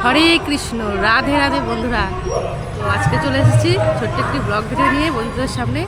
হরে কৃষ্ণ, রাধে রাধে বন্ধুরা। তো আজকে চলে এসেছি ছোট্ট একটি ব্লগ ভিডিও নিয়ে বন্ধুদের সামনে।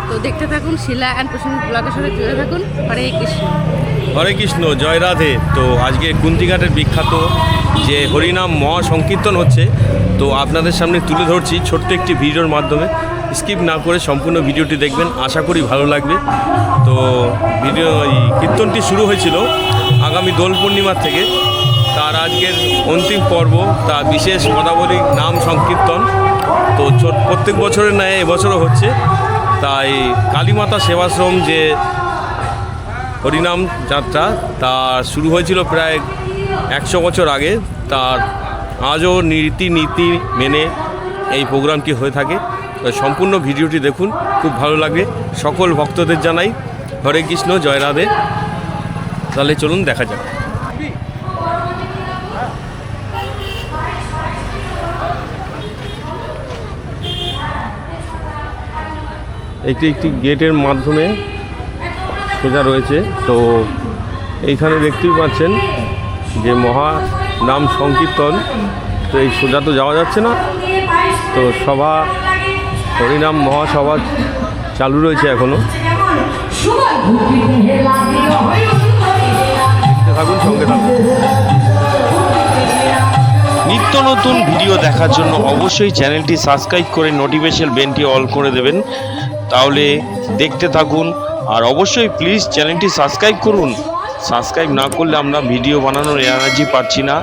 তো দেখতে থাকুন, শিলা অ্যান্ড প্রসেনজিৎ ব্লগের সাথে জুড়ে থাকুন। হরে কৃষ্ণ। হরে কৃষ্ণ, জয় রাধে। তো আজকে কুন্তিঘাটের বিখ্যাত যে হরিনাম মহা সংকীর্তন হচ্ছে, তো আপনাদের সামনে তুলে ধরছি ছোট্ট একটি ভিডিওর মাধ্যমে। স্কিপ না করে সম্পূর্ণ ভিডিওটি দেখবেন, আশা করি ভালো লাগবে। তো কীর্তনটি শুরু হয়েছিল আগামী দোল পূর্ণিমার থেকে। তার আজকের অন্তিম পর্ব, তা বিশেষ পদাবলী নাম সংকীর্তন। তো প্রত্যেক বছরের ন্যায় এবছরও হচ্ছে। তাই কালীমাতা সেবাশ্রম যে হরিনাম যাত্রা, তা শুরু হয়েছিল প্রায় 100 বছর আগে। তার আজও নীতি মেনে এই প্রোগ্রামটি হয়ে থাকে। তো সম্পূর্ণ ভিডিওটি দেখুন, খুব ভালো লাগবে। সকল ভক্তদের জানাই হরে কৃষ্ণ, জয় রাধে। তাহলে চলুন দেখা যাক। একটি গেটের মাধ্যমে সোজা রয়েছে। তো এইখানে দেখতেই পাচ্ছেন যে মহা নাম সংকীর্তন। তো এই সোজা তো যাওয়া যাচ্ছে না, তো সভা হরিনাম মহাসভা চালু রয়েছে এখনো। থাকুন, সঙ্গে থাকুন। নিত্য নতুন ভিডিও দেখার জন্য অবশ্যই চ্যানেলটি সাবস্ক্রাইব করে নোটিফিকেশন বেলটি অল করে দেবেন, তাহলে দেখতে থাকুন। আর অবশ্যই প্লিজ চ্যানেলটি সাবস্ক্রাইব করুন। সাবস্ক্রাইব না করলে আমরা ভিডিও বানানোর এনার্জি পাচ্ছি না।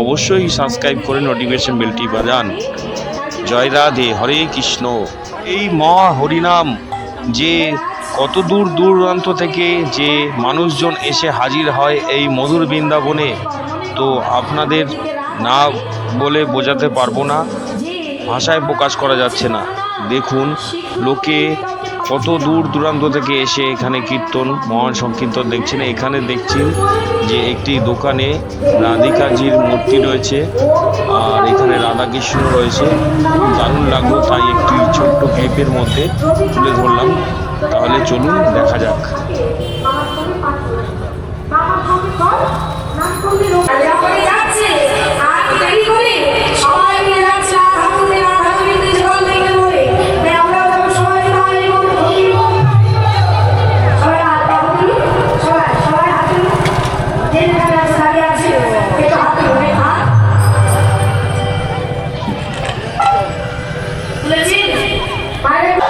অবশ্যই সাবস্ক্রাইব করে নোটিফিকেশন বেলটি বাজান। জয় রাধে, হরে কৃষ্ণ। এই মহা হরিনাম যে কত দূর দূরান্ত থেকে যে মানুষজন এসে হাজির হয় এই মধুর বৃন্দাবনে, তো আপনাদের না বলে বোঝাতে পারবো না, ভাষায় প্রকাশ করা যাচ্ছে না। দেখুন, লোকে কত দূর দূরান্ত থেকে এসে এখানে কীর্তন মহান সংকীর্তন দেখছেন। এখানে দেখছি যে একটি দোকানে রাধিকাজির মূর্তি রয়েছে, আর এখানে রাধাকৃষ্ণ রয়েছে। দারুণ লাগলো, তাই একটি ছোট্ট ক্লিপের মধ্যে তুলে ধরলাম। তাহলে চলুন দেখা যাক। Hare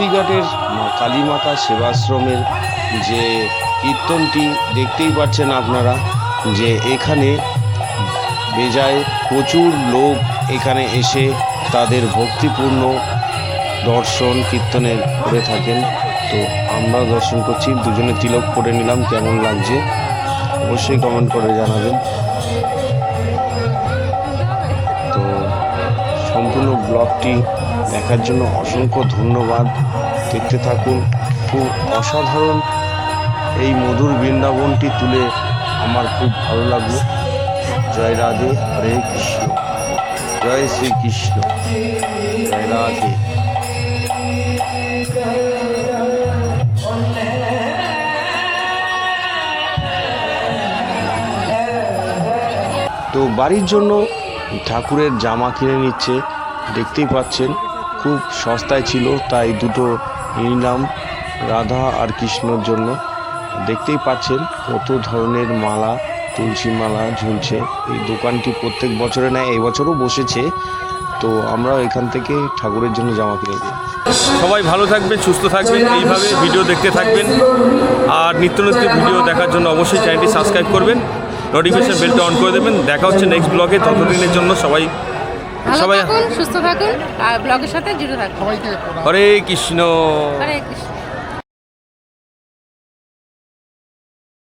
কুন্তিঘাটের মা কালীমাতা সেবাশ্রমের যে কীর্তনটি দেখতেই পাচ্ছেন আপনারা, যে এখানে বেজায় প্রচুর লোক এখানে এসে তাদের ভক্তিপূর্ণ দর্শন কীর্তনের করে থাকেন। তো আমরা দর্শন করছি, দুজনে তিলক করে নিলাম, কেমন লাগছে অবশ্যই কমেন্ট করে জানাবেন। তো সম্পূর্ণ ব্লগটি দেখার জন্য অসংখ্য ধন্যবাদ। দেখতে থাকুন, খুব অসাধারণ এই মধুর বৃন্দাবনটি তুলে আমার খুব ভালো লাগলো। জয় রাধে, হরে কৃষ্ণ, জয় শ্রীকৃষ্ণ, জয় রাধে। তো বাড়ির জন্য ঠাকুরের জামা কিনে নিচ্ছে, দেখতেই পাচ্ছেন খুব সস্তায় ছিল, তাই দুটো নিলাম রাধা আর কৃষ্ণর জন্য। দেখতেই পাচ্ছেন কত ধরনের মালা, তুলসী মালা ঝুলছে। এই দোকানটি প্রত্যেক বছরে নেয়, এই বছরও বসেছে। তো আমরা এখান থেকে ঠাকুরের জন্য জামা কিনে দিই। সবাই ভালো থাকবেন, সুস্থ থাকবেন, এইভাবে ভিডিও দেখতে থাকবেন। আর নিত্য নতুন ভিডিও দেখার জন্য অবশ্যই চ্যানেলটি সাবস্ক্রাইব করবেন, নোটিফিকেশন বেলটা অন করে দেবেন। দেখা হচ্ছে নেক্সট ব্লগে, ততদিনের জন্য সবাই ভালো থাকুন, সুস্থ থাকুন আর ব্লগের সাথে জুড়ে থাকুন। হরে কৃষ্ণ। হরে কৃষ্ণ।